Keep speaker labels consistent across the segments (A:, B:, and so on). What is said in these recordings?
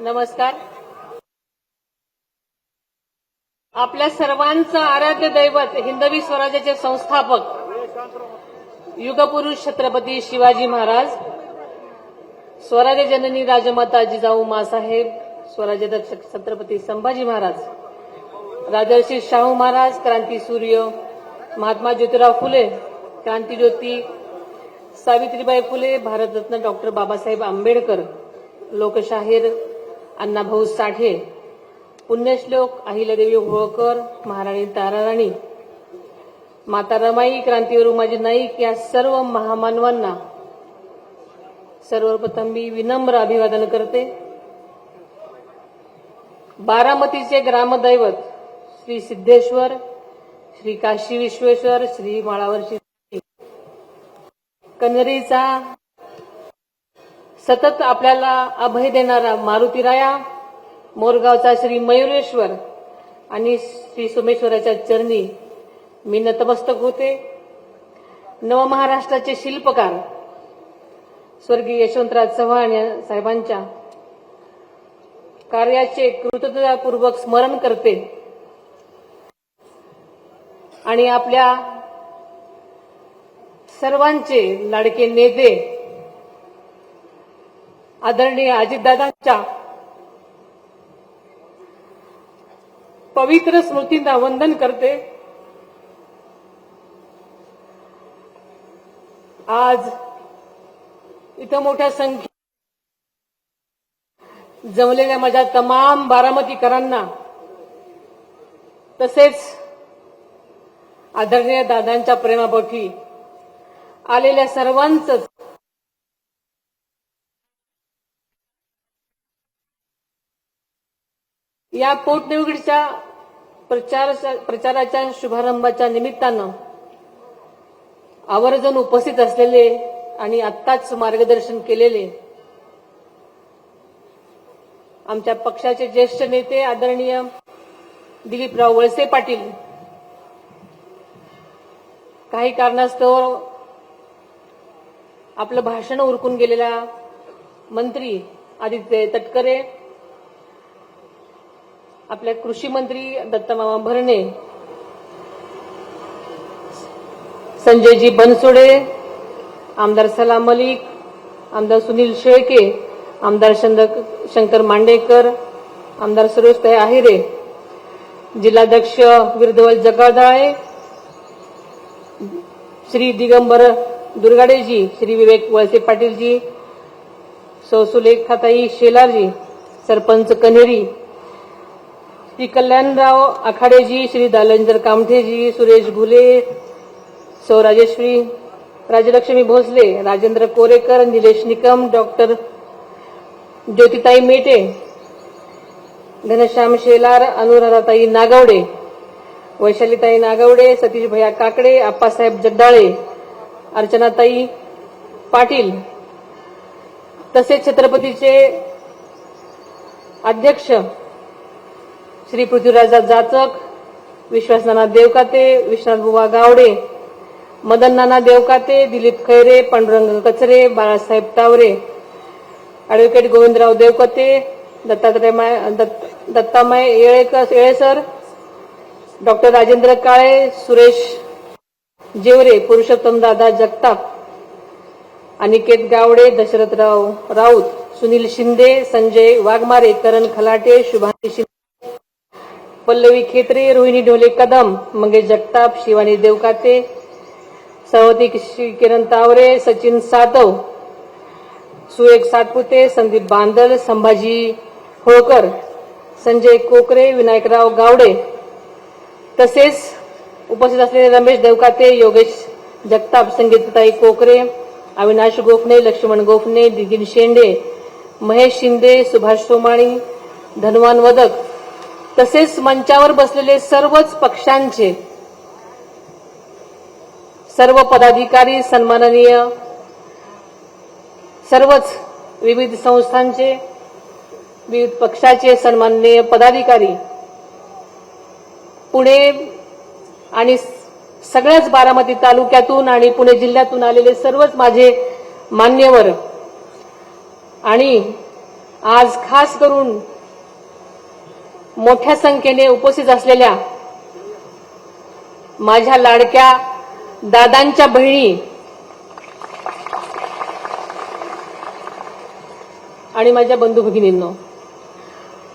A: नमस्कार. आपल्या सर्वांचं आराध्य दैवत हिंदवी स्वराज्याचे संस्थापक युगपुरुष छत्रपती शिवाजी महाराज, स्वराज्य जननी राजमाता जिजाऊ मासाहेब, स्वराज्य रक्षक छत्रपती संभाजी महाराज, राजर्षी शाहू महाराज, क्रांतीसूर्य महात्मा ज्योतिराव फुले, क्रांतीज्योती सावित्रीबाई फुले, भारतरत्न डॉक्टर बाबासाहेब आंबेडकर, लोकशाहीर अण्णाभाऊ साठे, पुण्यश्लोक अहिल्यादेवी होळकर, महाराणी ताराराणी, माता रमाई, क्रांतीवीर उमाजी नाईक या सर्व महामानवांना सर्वप्रथम मी विनम्र अभिवादन करते. बारामतीचे ग्रामदैवत श्री सिद्धेश्वर, श्री काशी विश्वेश्वर, श्री माळावर श्री कन्हेरीचा सतत आपल्याला अभय देणारा मारुतीराया, मोरगावचा श्री मयुरेश्वर आणि श्री सोमेश्वराच्या चरणी मी नतमस्तक होते. नवमहाराष्ट्राचे शिल्पकार स्वर्गीय यशवंतराव चव्हाण साहेबांच्या कार्याचे कृतज्ञतापूर्वक स्मरण करते आणि आपल्या सर्वांचे लाडके नेते आदरणीय अजितदादांच्या पवित्र स्मृतींना वंदन करते. आज इथं मोठ्या संख्येत जमलेल्या माझ्या तमाम बारामतीकरांना तसेच आदरणीय दादांच्या प्रेमापोटी आलेल्या सर्वांचंच या पोटनिवडणुकीच्या प्रचाराच्या शुभारंभाच्या निमित्तानं आवर्जून उपस्थित असलेले आणि आत्ताच मार्गदर्शन केलेले आमच्या पक्षाचे ज्येष्ठ नेते आदरणीय दिलीपराव वळसे पाटील, काही कारणास्तव आपलं भाषण उरकून गेलेला मंत्री आदित्य तटकरे, आपल्या कृषी मंत्री दत्तमामा भरणे, संजयजी बनसोडे, आमदार सलाम मलिक, आमदार सुनील शेळके, आमदार शंकर मांडेकर, आमदार सुरेशताई आहिरे, जिल्हाध्यक्ष विरधवल जगदाळे, श्री दिगंबर दुर्गाडेजी, श्री विवेक वळसे पाटीलजी, सौ सुलेखाताई शेलारजी, सरपंच कन्हेरी, श्री कल्याणराव आखाडेजी, श्री दालंजर कामठेजी, सुरेश घुले, सौ राजेश्वरी राजलक्ष्मी भोसले, राजेंद्र कोरेकर, निलेश निकम, डॉक्टर ज्योतिताई मेटे, घनश्याम शेलार, अनुराधाताई नागवडे, वैशालीताई नागवडे, सतीश भैया काकडे, आप्पासाहेब जगदाळे, अर्चनाताई पाटील, तसेच छत्रपतीचे अध्यक्ष श्री पृथ्वीराज जाचक, विश्वासनाना देवकाते, विश्वनाथ बुवा गावडे, मदन नाना देवकाते, दिलीप खैरे, पांडुरंग कचरे, बाळासाहेब तावरे, अॅडव्होकेट गोविंदराव देवकाते, दत्तामाय येळेसर, डॉक्टर राजेंद्र काळे, सुरेश जेवरे, पुरुषोत्तम दादा जगताप, अनिकेत गावडे, दशरथराव राऊत, सुनील शिंदे, संजय वाघमारे, करण खलाटे, शुभांगी शिंदे, पल्लवी खेत्रे, रोहिणी ढोले कदम, मंगेश जगताप, शिवानी देवकाते, सवती किरण तावरे, सचिन सातव, सुरेख सातपुते, संदीप बांदल, संभाजी होळकर, संजय कोकरे, विनायकराव गावडे, तसेच उपस्थित असलेले रमेश देवकाते, योगेश जगताप, संगीताताई कोकरे, अविनाश गोफणे, लक्ष्मण गोफणे, दिगीन शेंडे, महेश शिंदे, सुभाष सोमाणी, धनवान वदक, तसेच मंचावर बसलेले सर्वच पक्षांचे सर्व पदाधिकारी, सन्माननीय सर्वच विविध संस्थांचे, विविध पक्षाचे सन्माननीय पदाधिकारी, पुणे आणि सगळ्याच बारामती तालुक्यातून आणि पुणे जिल्ह्यातून आलेले सर्वच माझे मान्यवर आणि आज खास करून मोठ्या संख्येने उपस्थित असलेल्या माझ्या लाडक्या दादांच्या बहिणी आणि माझ्या बंधू भगिनींनो,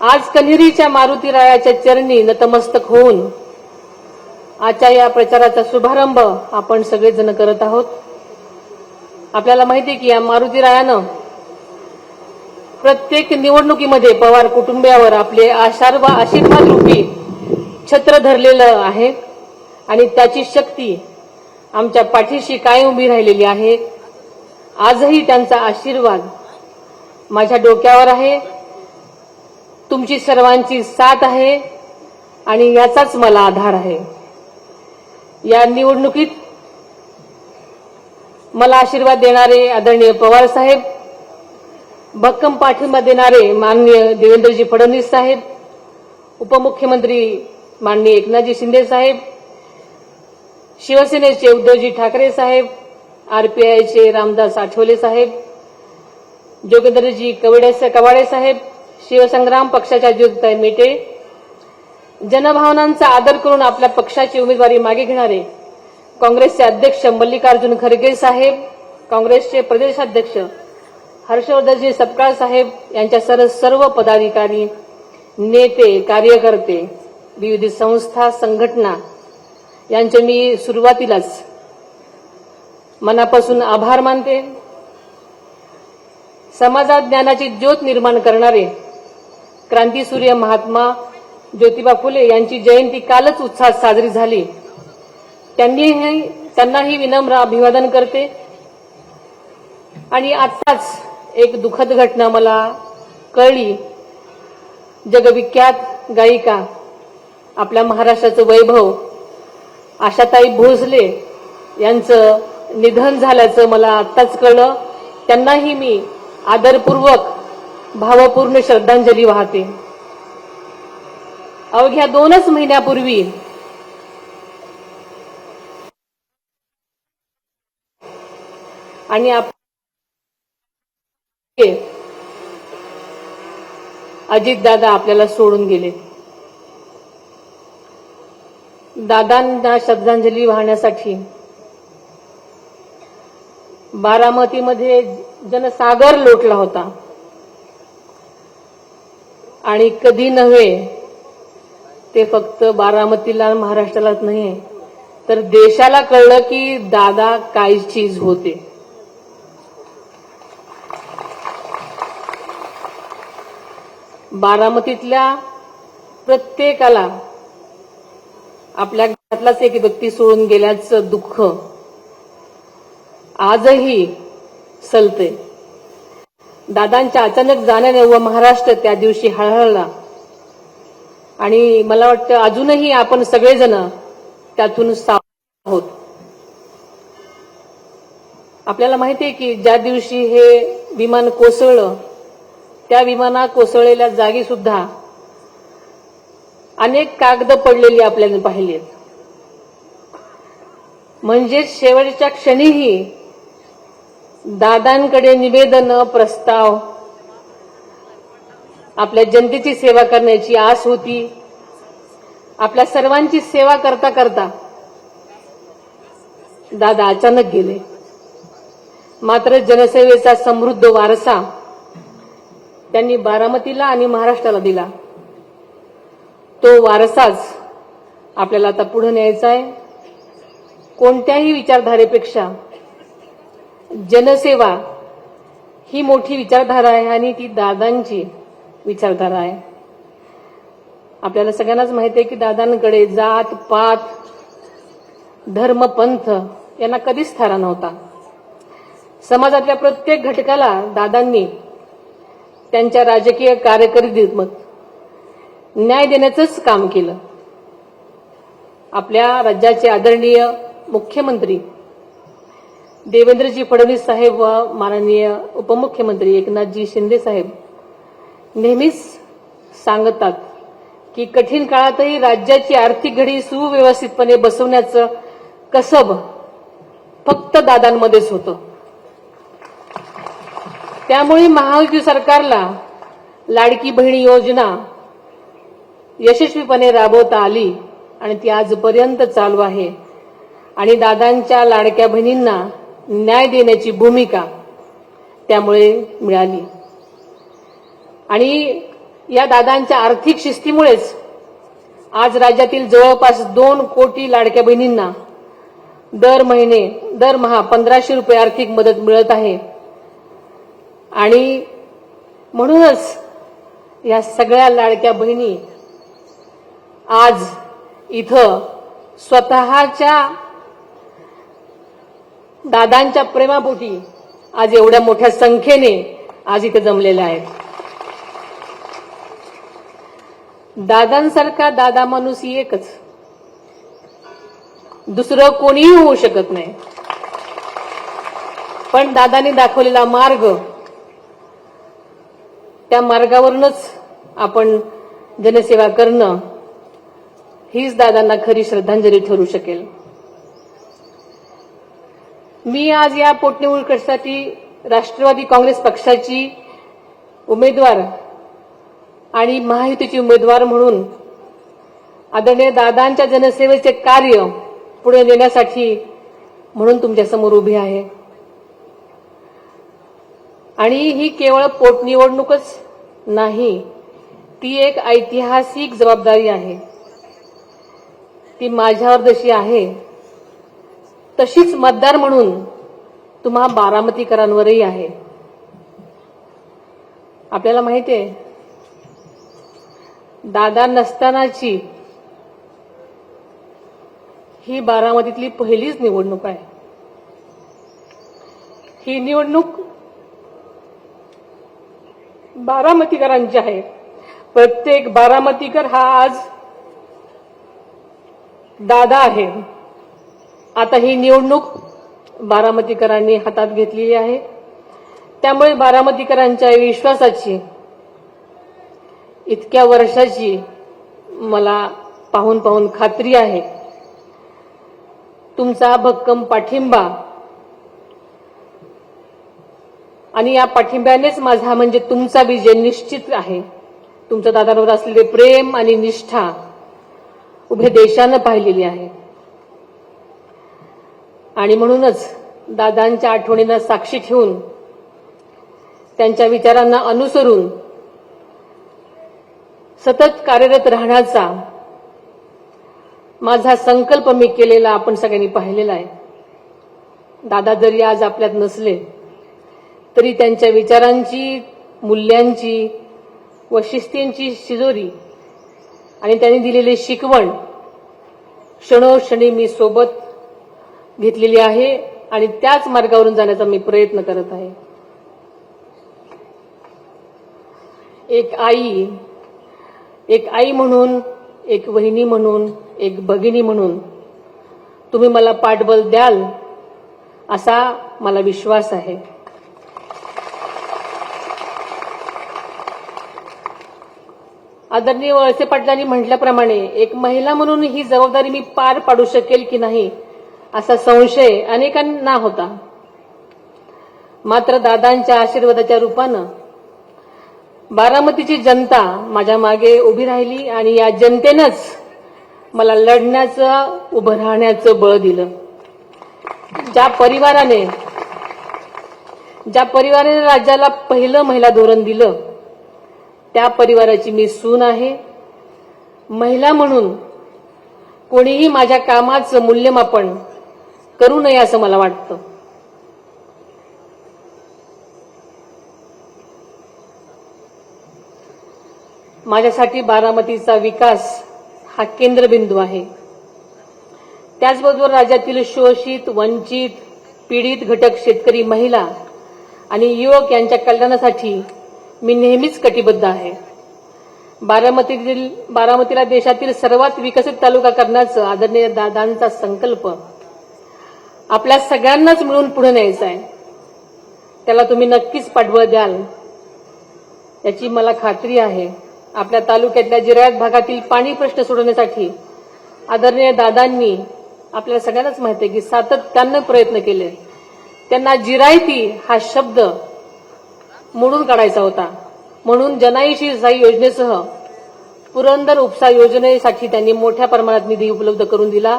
A: आज कन्हेरीच्या मारुतीरायाच्या चरणी नतमस्तक होऊन आजच्या या प्रचाराचा शुभारंभ आपण सगळेजण करत आहोत. आपल्याला माहिती आहे की या मारुतीरायानं प्रत्येक निवडणुकीमध्ये पवार कुटुंबियावर आपले आशीर्वाद रूपी छत्र धरलेलं आहे आणि त्याची शक्ती आमच्या पाठीशी कायम उभी राहिलेली आहे. आजही त्यांचा आशीर्वाद माझ्या डोक्यावर आहे, तुमची सर्वांची साथ आहे आणि याचाच मला आधार आहे. या निवडणुकीत मला आशीर्वाद देणारे आदरणीय पवार साहेब, भक्कम पाठिंबा देणारे माननीय देवेंद्रजी फडणवीस साहेब, उपमुख्यमंत्री माननीय एकनाथजी शिंदे साहेब, शिवसेनेचे उद्धवजी ठाकरे साहेब, आरपीआयचे रामदास आठवले साहेब, जोगेंद्रजी कवाडे साहेब, शिवसंग्राम पक्षाच्या ज्योतिताई मेटे, जनभावनांचा आदर करून आपल्या पक्षाची उमेदवारी मागे घेणारे काँग्रेसचे अध्यक्ष मल्लिकार्जुन खरगे साहेब, काँग्रेसचे प्रदेशाध्यक्ष हर्षवर्धनजी सपकाळ साहेब यांच्या सर्व पदाधिकारी, नेते, कार्यकर्ते, विविध संस्था, संघटना यांचे मी सुरुवातीलाच मनापासून आभार मानते. समाजात ज्ञानाची ज्योत निर्माण करणारे क्रांतीसूर्य महात्मा ज्योतिबा फुले यांची जयंती कालच उत्साहात साजरी झाली. त्यांनाही विनम्र अभिवादन करते. आणि आताच एक दुःखद घटना मला कळली. जगविख्यात गायिका, आपल्या महाराष्ट्राचं वैभव आशाताई भोसले यांचं निधन झाल्याचं मला आत्ताच कळलं. त्यांनाही मी आदरपूर्वक भावपूर्ण श्रद्धांजली वाहते. अवघ्या 2च महिन्यापूर्वी आणि अजितदादा आपल्याला सोडून गेले. दादांना श्रद्धांजली वाहण्यासाठी बारामतीमध्ये जनसागर लोटला होता. आणि कधी नव्हे, ते फक्त बारामतीला महाराष्ट्रालाच नाही तर देशाला कळलं की दादा काय चीज होते. बारामतीतल्या प्रत्येकाला आपल्या घरातलाच एक व्यक्ती सोडून गेल्याचं दुःख आजही सलते. दादांच्या अचानक जाण्याने व महाराष्ट्र त्या दिवशी हळहळला आणि मला वाटतं अजूनही आपण सगळेजण त्यातून सावध आहोत. आपल्याला माहिती आहे की ज्या दिवशी हे विमान कोसळलं त्या विमाना कोसळलेल्या जागी सुद्धा अनेक कागद पडलेली आपल्याला पाहिली. म्हणजे शेवटच्या क्षणीही दादांकडे निवेदन, प्रस्ताव, आपल्या जनतेची सेवा करण्याची आस होती. आपल्या सर्वांची सेवा करता करता दादा अचानक गेले. मात्र जनसेवेचा समृद्ध वारसा त्यांनी बारामतीला आणि महाराष्ट्राला दिला. तो वारसाच आपल्याला आता पुढे न्यायचा आहे. कोणत्याही विचारधारेपेक्षा जनसेवा ही मोठी विचारधारा आहे आणि ती दादांची विचारधारा आहे. आपल्याला सगळ्यांनाच माहिती आहे की दादांकडे जात पात, धर्म, पंथ यांना कधीच थारा नव्हता. समाजातल्या प्रत्येक घटकाला दादांनी त्यांच्या राजकीय कारकिर्दीत न्याय देण्याचंच काम केलं. आपल्या राज्याचे आदरणीय मुख्यमंत्री देवेंद्रजी फडणवीस साहेब व माननीय उपमुख्यमंत्री एकनाथजी शिंदे साहेब नेहमीच सांगतात की कठीण काळातही राज्याची आर्थिक घडी सुव्यवस्थितपणे बसवण्याचं कसब फक्त दादांमध्येच होतं. त्यामुळे महायुती सरकारला लाडकी बहिणी योजना यशस्वीपणे राबवता आली आणि ती आजपर्यंत चालू आहे आणि दादांच्या लाडक्या बहिणींना न्याय देण्याची भूमिका त्यामुळे मिळाली आणि या दादांच्या आर्थिक शिस्तीमुळेच आज राज्यातील जवळपास 2 कोटी लाडक्या बहिणींना दरमहा 1500 रुपये आर्थिक मदत मिळत आहे आणि म्हणूनच या सगळ्या लाडक्या बहिणी आज इथं स्वतःच्या दादांच्या प्रेमापोटी आज एवढ्या मोठ्या संख्येने आज इथे जमलेल्या आहेत. दादांसारखा दादा माणूस एकच, दुसरं कोणीही होऊ शकत नाही. पण दादांनी दाखवलेला मार्ग, त्या मार्गावरूनच आपण जनसेवा करणं हीच दादांना खरी श्रद्धांजली ठरू शकेल. मी आज या पोटनिवडणुकीसाठी राष्ट्रवादी काँग्रेस पक्षाची उमेदवार आणि महायुतीची उमेदवार म्हणून आदरणीय दादांच्या जनसेवेचे कार्य पुढे नेण्यासाठी म्हणून तुमच्यासमोर उभी आहे. आणि ही केवळ पोटनिवडणूकच नाही, ती एक ऐतिहासिक जबाबदारी आहे. ती माझ्यावर जशी आहे तशीच मतदार म्हणून तुम्हा बारामतीकरांवरही आहे. आपल्याला माहिती आहे, दादा नसतानाची ही बारामतीतली पहिलीच निवडणूक आहे. ही निवडणूक बारामतीकरांची आहे. प्रत्येक बारामतीकर हा आज दादा आहे. आता ही निवडणूक बारामतीकरांनी हातात घेतलेली आहे. त्यामुळे बारामतीकरांच्या विश्वासाची, इतक्या वर्षाची मला पाहून खात्री आहे. तुमचा भक्कम पाठिंबा आणि या पाठिंब्यानेच माझा म्हणजे तुमचा विजय निश्चित आहे. तुमच्या दादांवर असलेले प्रेम आणि निष्ठा उभे देशानं पाहिलेली आहे आणि म्हणूनच दादांच्या आठवणींना साक्षी ठेवून, त्यांच्या विचारांना अनुसरून सतत कार्यरत राहण्याचा माझा संकल्प मी केलेला आपण सगळ्यांनी पाहिलेला आहे. दादा जरी आज आपल्यात नसले तरी त्यांच्या विचारांची, मूल्यांची व शिस्तींची शिजोरी आणि त्यांनी दिलेली शिकवण क्षणोक्षणी मी सोबत घेतलेली आहे आणि त्याच मार्गावरून जाण्याचा मी प्रयत्न करत आहे. एक आई म्हणून, एक वहिनी म्हणून, एक भगिनी म्हणून तुम्ही मला पाठबळ द्याल असा मला विश्वास आहे. आदरणीय वळसे पाटलांनी म्हटल्याप्रमाणे एक महिला म्हणून ही जबाबदारी मी पार पाडू शकेल की नाही असा संशय अनेकांना होता. मात्र दादांच्या आशीर्वादाच्या रूपानं बारामतीची जनता माझ्या मागे उभी राहिली आणि या जनतेनंच मला लढण्याचं, उभं राहण्याचं बळ दिलं. ज्या परिवाराने राज्याला पहिलं महिला धोरण दिलं त्या परिवाराची मी सून आहे. महिला म्हणून कोणीही माझ्या कामाचं मूल्यमापन करू नये असं मला वाटतं. माझ्यासाठी बारामतीचा विकास हा केंद्रबिंदू आहे. त्याचबरोबर राज्यातील शोषित, वंचित, पीडित घटक, शेतकरी, महिला आणि युवक यांच्या कल्याणासाठी मी नेहमीच कटिबद्ध आहे. बारामतीला देशातील सर्वात विकसित तालुका करण्याचा आदरणीय दादांचा संकल्प आपल्या सगळ्यांनाच मिळून पुढे न्यायचा आहे. त्याला तुम्ही नक्कीच पाठबळ द्याल याची मला खात्री आहे. आपल्या तालुक्यातल्या जिरायत भागातील पाणी प्रश्न सोडवण्यासाठी आदरणीय दादांनी, आपल्याला सगळ्यांनाच माहिती आहे की सातत्यानं प्रयत्न केले. त्यांना जिरायती हा शब्द मोडून काढायचा होता. म्हणून जनाईशी सहाय्य योजनेसह पुरंदर उपसा योजनेसाठी त्यांनी मोठ्या प्रमाणात निधी उपलब्ध करून दिला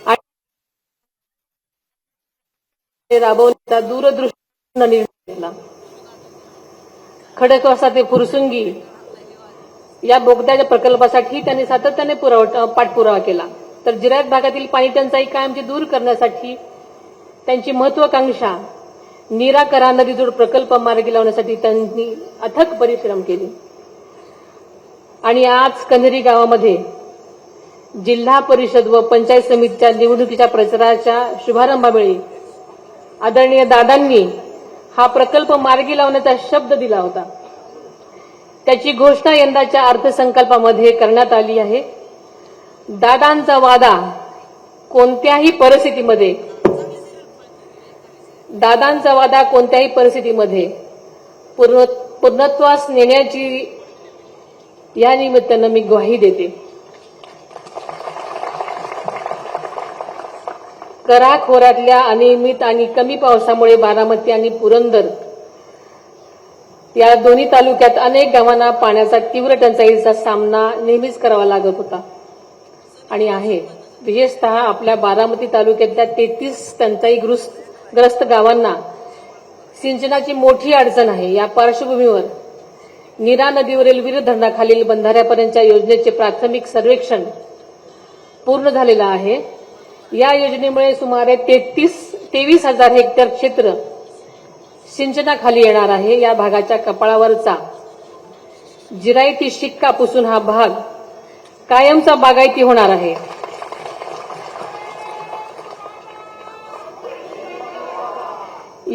A: आणि राबवण्याचा दूरदृष्टीने निर्णय घेतला. खडकवासला ते फुरसुंगी या बोगद्याच्या प्रकल्पासाठी त्यांनी सातत्याने पाठपुरावा केला. तर जिरायत भागातील पाणी टंचाई कायमची दूर करण्यासाठी त्यांची महत्वाकांक्षा नीरा कऱ्हा नदीजोड प्रकल्प मार्गी लावण्यासाठी त्यांनी अथक परिश्रम केले. आणि आज कन्हेरी गावामध्ये जिल्हा परिषद व पंचायत समितीच्या निवडणुकीच्या प्रचाराच्या शुभारंभावेळी आदरणीय दादांनी हा प्रकल्प मार्गी लावण्याचा शब्द दिला होता. त्याची घोषणा यंदाच्या अर्थसंकल्पामध्ये करण्यात आली आहे. दादांचा वादा कोणत्याही परिस्थितीमध्ये पूर्णत्वास नेण्याची या निमित्तानं मी ग्वाही देते. कऱ्हा खोऱ्यातल्या अनियमित आणि कमी पावसामुळे बारामती आणि पुरंदर या दोन्ही तालुक्यात अनेक गावांना पाण्याचा तीव्र टंचाईचा सामना नेहमीच करावा लागत होता आणि आहे. विशेषतः आपल्या बारामती तालुक्यातल्या 33 टंचाईग्रस्त गावांना सिंचनाची मोठी अडचण आहे. या पार्श्वभूमीवर नीरा नदीवरील वीर धरणाखालील बंधाऱ्यापर्यंतच्या योजनेचे प्राथमिक सर्वेक्षण पूर्ण झालेलं आहे. या योजनेमुळे सुमारे 23,000 हेक्टर क्षेत्र सिंचनाखाली येणार आहे. या भागाच्या कपाळावरचा जिरायती शिक्का पुसून हा भाग कायमचा बागायती होणार आहे.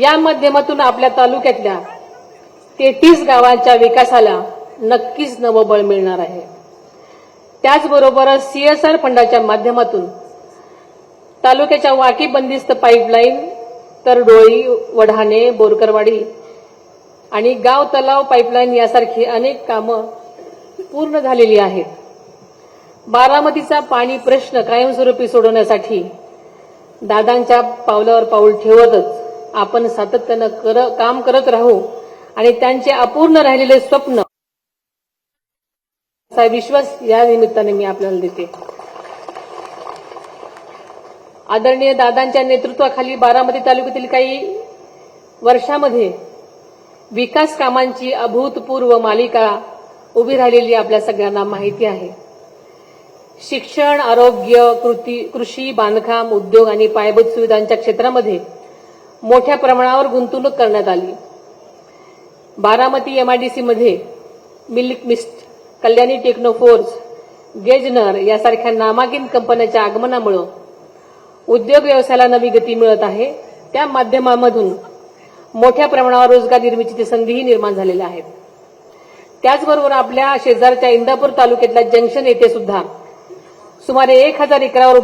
A: या माध्यमातून आपल्या तालुक्यातल्या 33 गावांच्या विकासाला नक्कीच नवबळ मिळणार आहे. त्याचबरोबर सीएसआर फंडाच्या माध्यमातून तालुक्याच्या वाकी बंदिस्त पाईपलाईन, तरडोळी, वढाणे, बोरकरवाडी आणि गाव तलाव पाईपलाईन यासारखी अनेक कामं पूर्ण झालेली आहेत. बारामतीचा पाणी प्रश्न कायमस्वरूपी सोडवण्यासाठी दादांच्या पावलावर पाऊल ठेवतच आपण सातत्यानं काम करत राहू आणि त्यांचे अपूर्ण राहिलेले स्वप्न असा विश्वास या निमित्ताने मी आपल्याला देते. आदरणीय दादांच्या नेतृत्वाखाली बारामती तालुक्यातील काही वर्षामध्ये विकास कामांची अभूतपूर्व मालिका उभी राहिलेली आपल्या सगळ्यांना माहिती आहे. शिक्षण, आरोग्य, कृषी, बांधकाम, उद्योग आणि पायाभूत सुविधांच्या क्षेत्रामध्ये मोठ्या प्रमाणावर गुंतवणूक करण्यात आली. बारामती एमआयडीसीमध्ये मिल्क मिस्ट, कल्याणी टेक्नोफोर्स, गेजनर यासारख्या नामांकित कंपन्यांच्या आगमनामुळे उद्योग व्यवसायाला नवी गती मिळत आहे. त्या माध्यमामधून मोठ्या प्रमाणावर रोजगार निर्मितीची संधीही निर्माण झालेल्या आहेत. त्याचबरोबर आपल्या शेजारच्या इंदापूर तालुक्यातल्या जंक्शन येथे सुद्धा सुमारे 1000 एकरावर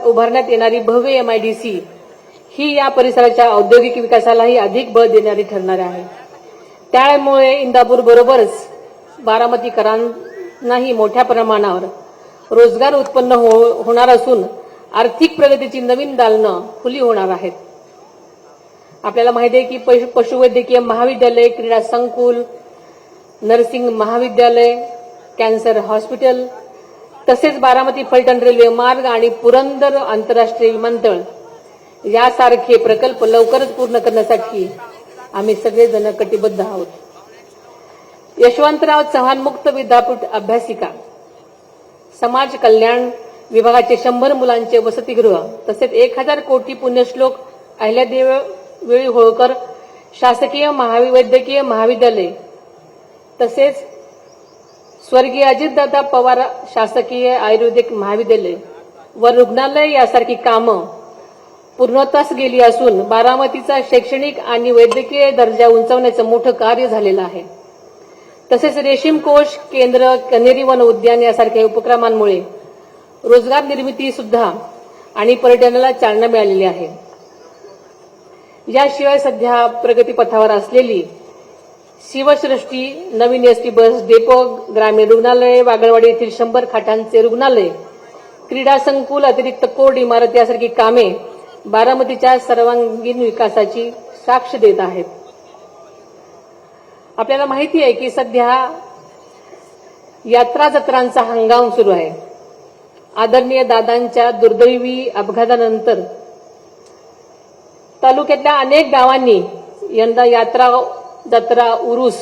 A: उभारण्यात येणारी भव्य एमआयडीसी ही या परिसराच्या औद्योगिक विकासालाही अधिक बळ देणारी ठरणार आहे. त्यामुळे इंदापूर बरोबरच बारामतीकरांनाही मोठ्या प्रमाणावर रोजगार उत्पन्न होणार असून आर्थिक प्रगतीची नवीन दालनं खुली होणार आहेत. आपल्याला माहिती आहे की पशुवैद्यकीय महाविद्यालय, क्रीडा संकुल, नर्सिंग महाविद्यालय, कॅन्सर हॉस्पिटल तसेच बारामती फलटण रेल्वे मार्ग आणि पुरंदर आंतरराष्ट्रीय विमानतळ यासारखे प्रकल्प लवकरच पूर्ण करण्यासाठी आम्ही सगळेजण कटिबद्ध आहोत. यशवंतराव चव्हाण मुक्त विद्यापीठ अभ्यासिका, समाज कल्याण विभागाचे 100 मुलांचे वसतिगृह तसेच 1000 कोटी पुण्यश्लोक अहिल्यादेवी होळकर शासकीय वैद्यकीय महाविद्यालय तसेच स्वर्गीय अजितदादा पवार शासकीय आयुर्वेदिक महाविद्यालय व रुग्णालय यासारखी कामं पूर्णत्वास गेली असून बारामतीचा शैक्षणिक आणि वैद्यकीय दर्जा उंचावण्याचं मोठं कार्य झालेलं आहे. तसेच रेशीम कोष केंद्र, कन्हेरी वन उद्यान यासारख्या उपक्रमांमुळे रोजगार निर्मिती सुद्धा आणि पर्यटनाला चालना मिळालेली आहे. याशिवाय सध्या प्रगतीपथावर असलेली शिवसृष्टी, नवीन एसटी बस डेपो, ग्रामीण रुग्णालय, वागळवाडी येथील 100 खाटांचे रुग्णालय, क्रीडा संकुल, अतिरिक्त कोर्ट इमारत यासारखी कामे बारामतीच्या सर्वांगीण विकासाची साक्ष देत आहेत. आपल्याला माहिती आहे की सध्या यात्रा जत्रांचा हंगाम सुरू आहे. आदरणीय दादांच्या दुर्दैवी अपघातानंतर तालुक्यातल्या अनेक गावांनी यंदा यात्रा जत्रा उरूस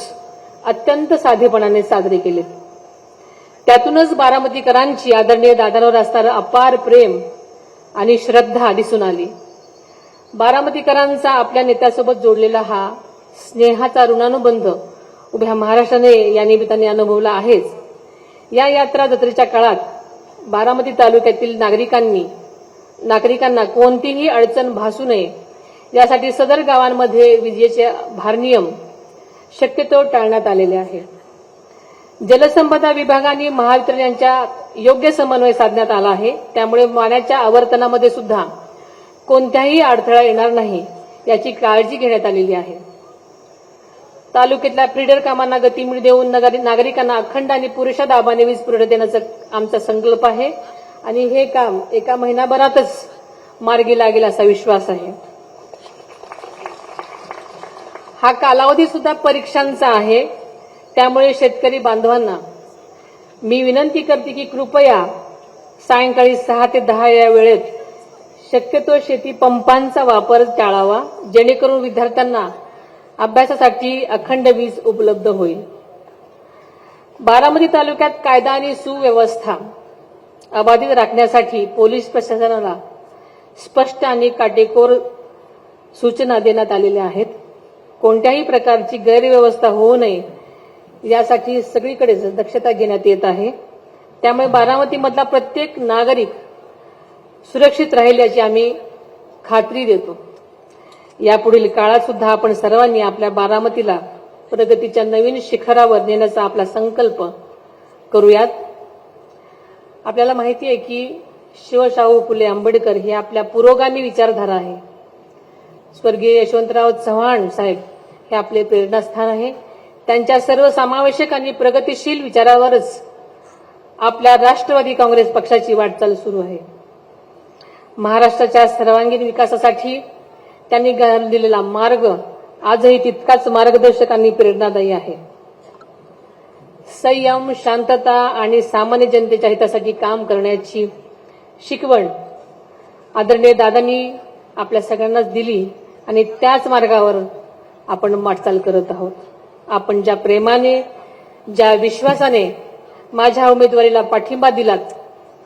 A: अत्यंत साधेपणाने साजरे केले. त्यातूनच बारामतीकरांची आदरणीय दादांवर असणारं अपार प्रेम आणि श्रद्धा दिसून आली. बारामतीकरांचा आपल्या नेत्यासोबत जोडलेला हा स्नेहाचा ऋणानुबंध उभ्या महाराष्ट्राने या निमित्ताने अनुभवला आहेच. या यात्रा जत्रेच्या काळात बारामती तालुक्यातील नागरिकांना कोणतीही अडचण भासू नये यासाठी सदर गावांमध्ये विजेचे भारनियम शक्यतो टाळण्यात आलेले आहे. जलसंपदा विभागाने महावितरण यांच्या योग्य समन्वय साधण्यात आला आहे. त्यामुळे पाण्याच्या आवर्तनामध्ये सुद्धा कोणत्याही अडथळा येणार नाही याची काळजी घेण्यात आलेली आहे. तालुक्यातल्या फीडर कामांना गती देऊन नागरिकांना अखंड आणि पुरेशा दाबाने वीज पुरवठा देण्याचा आमचा संकल्प आहे आणि हे काम एका महिनाभरातच मार्गी लागेल असा विश्वास आहे. हा कालावधी सुद्धा परीक्षांचा आहे. त्यामुळे शेतकरी बांधवांना मी विनंती करते की कृपया सायंकाळी 6 ते 10 या वेळेत शक्यतो शेती पंपांचा वापर टाळावा, जेणेकरून विद्यार्थ्यांना अभ्यासासाठी अखंड वीज उपलब्ध होईल. बारामती तालुक्यात कायदा आणि सुव्यवस्था अबाधित राखण्यासाठी पोलीस प्रशासनाला स्पष्ट आणि काटेकोर सूचना देण्यात आलेल्या आहेत. कोणत्याही प्रकारची गैरव्यवस्था होऊ नये यासाठी सगळीकडेच दक्षता घेण्यात येत आहे. त्यामुळे बारामतीमधला प्रत्येक नागरिक सुरक्षित राहील याची आम्ही खात्री देतो. यापुढील काळात सुद्धा आपण सर्वांनी आपल्या बारामतीला प्रगतीच्या नवीन शिखरावर नेण्याचा आपला संकल्प करूयात. आपल्याला माहिती आहे की शिवशाहू फुले आंबेडकर ही आपल्या पुरोगामी विचारधारा आहे. स्वर्गीय यशवंतराव चव्हाण साहेब हे आपले प्रेरणास्थान आहे. त्यांच्या सर्वसमावेशक आणि प्रगतिशील विचारावरच आपल्या राष्ट्रवादी काँग्रेस पक्षाची वाटचाल सुरू आहे. महाराष्ट्राच्या सर्वांगीण विकासासाठी त्यांनी दिलेला मार्ग आजही तितकाच मार्गदर्शक आणि प्रेरणादायी आहे. संयम, शांतता आणि सामान्य जनतेच्या हितासाठी काम करण्याची शिकवण आदरणीय दादांनी आपल्या सगळ्यांनाच दिली आणि त्याच मार्गावर आपण वाटचाल करत आहोत. आपण ज्या प्रेमाने, ज्या विश्वासाने माझ्या उमेदवारीला पाठिंबा दिलात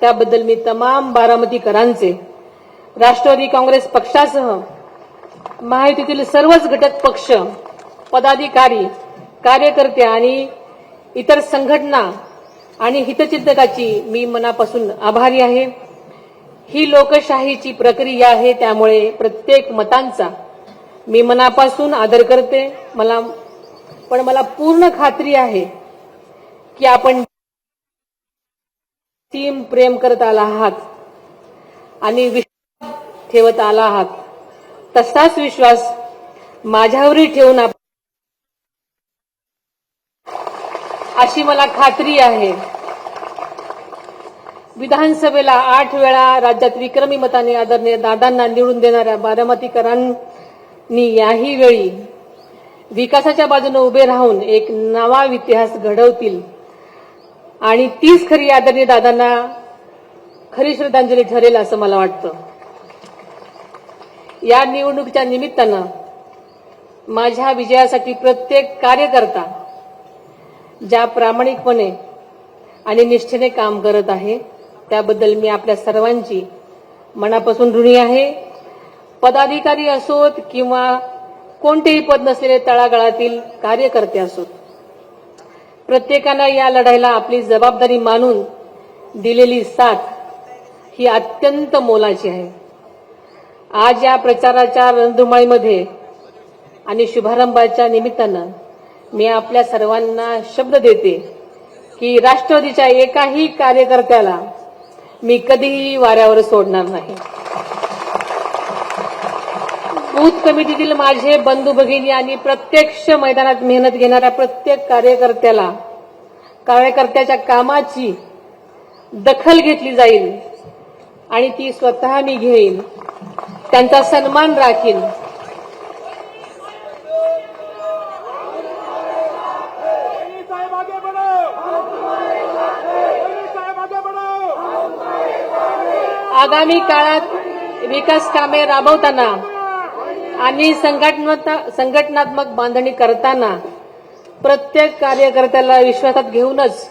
A: त्याबद्दल मी तमाम बारामतीकरांचे, राष्ट्रवादी काँग्रेस पक्षासह महायुतीतील सर्वच घटक पक्ष, पदाधिकारी, कार्यकर्ते आणि इतर संघटना आणि हितचिंतकाची मी मनापासून आभारी आहे. ही लोकशाहीची प्रक्रिया आहे. त्यामुळे प्रत्येक मतांचा मी मनापासून आदर करते. पण मला पूर्ण खात्री आहे की आपण टीम प्रेम करत आला आहात आणि विश्वास ठेवत आला आहात. तसाच विश्वास माझ्यावरही ठेवून अशी मला खात्री आहे. विधानसभेला 8 वेळा राज्यात विक्रमी मताने आदरणीय दादांना निवडून देणाऱ्या बारामतीकरांनी याही वेळी विकासाच्या बाजूने उभे राहून एक नवा इतिहास घडवतील आणि तीच खरी आदरणीय दादांना खरी श्रद्धांजली ठरेल असं मला वाटतं. या निवडणुकीच्या निमित्तानं माझ्या विजयासाठी प्रत्येक कार्यकर्ता ज्या प्रामाणिकपणे आणि निष्ठेने काम करत आहे त्याबद्दल मी आपल्या सर्वांची मनापासून ऋणी आहे. पदाधिकारी असोत किंवा कोणतेही पद नसलेले तळागाळातील कार्यकर्ते असोत, प्रत्येकानं या लढाईला आपली जबाबदारी मानून दिलेली साथ ही अत्यंत मोलाची आहे. आज या प्रचाराच्या रणधुमाळीमध्ये आणि शुभारंभाच्या निमित्तानं मी आपल्या सर्वांना शब्द देते की राष्ट्रवादीच्या एकाही कार्यकर्त्याला मी कधीही वाऱ्यावर सोडणार नाही. बूथ कमिटीतील माझे बंधू भगिनी आणि प्रत्यक्ष मैदानात मेहनत घेणाऱ्या प्रत्येक कार्यकर्त्याच्या कामाची दखल घेतली जाईल आणि ती स्वतः मी घेईन, त्यांचा सन्मान राखीन. आगामी काळात विकास कामे राबवताना आणि संघटनात्मक बांधणी करताना प्रत्येक कार्यकर्त्याला विश्वासात घेऊनच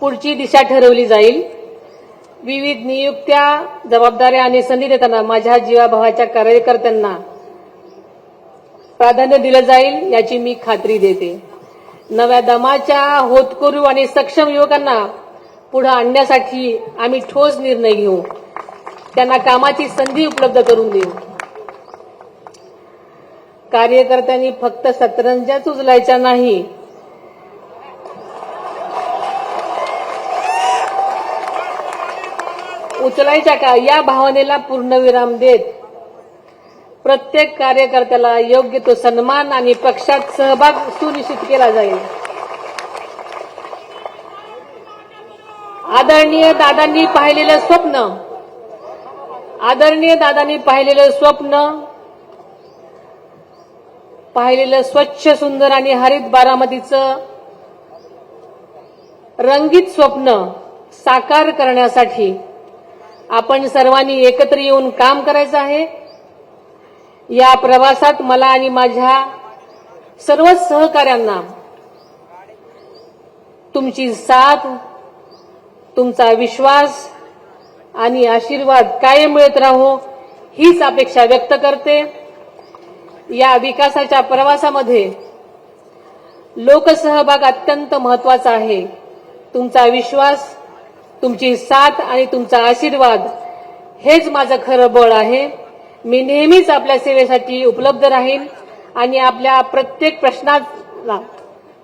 A: पुढची दिशा ठरवली जाईल. विविध नियुक्त्या, जबाबदाऱ्या आणि संधी देताना माझ्या जीवाभावाच्या कार्यकर्त्यांना प्राधान्य दिलं जाईल याची मी खात्री देते. नव्या दमाच्या, होतकरू आणि सक्षम युवकांना पुढे आणण्यासाठी आम्ही ठोस निर्णय घेऊ. त्यांना कामाची संधी उपलब्ध करून देऊ. कार्यकर्त्यांनी फक्त सतरंजाच उचलायच्या नाही, उचलायच्या का या भावनेला पूर्णविराम देत प्रत्येक कार्यकर्त्याला योग्य तो सन्मान आणि पक्षात सहभाग सुनिश्चित केला जाईल. आदरणीय दादांनी पाहिलेलं स्वच्छ, सुंदर आणि हरित बारामतीचं रंगीत स्वप्न साकार करण्यासाठी आपण सर्वांनी एकत्र येऊन काम करायचं आहे. या प्रवासात मला आणि माझ्या सर्व सहकाऱ्यांना तुमची साथ, तुमचा विश्वास आणि आशीर्वाद कायम मिळत राहो हीच अपेक्षा व्यक्त करते. या विकासाच्या प्रवासामध्ये लोकसहभाग अत्यंत महत्वाचा आहे. तुमचा विश्वास, तुमची साथ आणि तुमचा आशीर्वाद हेच माझं खरं बळ आहे. मी नेहमीच आपल्या सेवेसाठी उपलब्ध राहीन आणि आपल्या प्रत्येक प्रश्नाला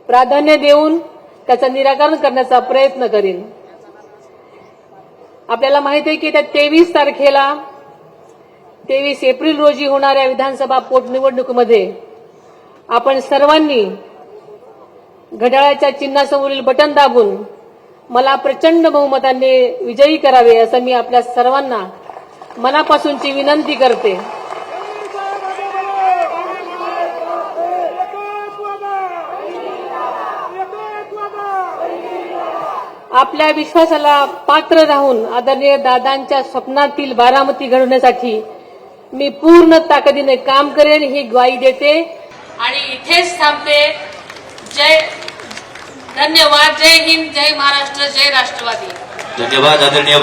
A: प्राधान्य देऊन त्याचं निराकरण करण्याचा प्रयत्न करीन. आपल्याला माहिती आहे की त्या 23 एप्रिल रोजी होणाऱ्या विधानसभा पोटनिवडणुकीमध्ये आपण सर्वांनी घड्याळाच्या चिन्हासमोरील बटन दाबून मला प्रचंड बहुमताने विजयी करावे असं मी आपल्या सर्वांना मनापासूनची विनंती करते. आपल्या विश्वासाला पात्र राहून आदरणीय दादांच्या स्वप्नातील बारामती घडवण्यासाठी मी पूर्ण ताकदीने काम करेन ही ग्वाही देते आणि इथेच थांबते. धन्यवाद. जय हिंद, जय महाराष्ट्र, जय राष्ट्रवादी.
B: धन्यवाद आदरणीय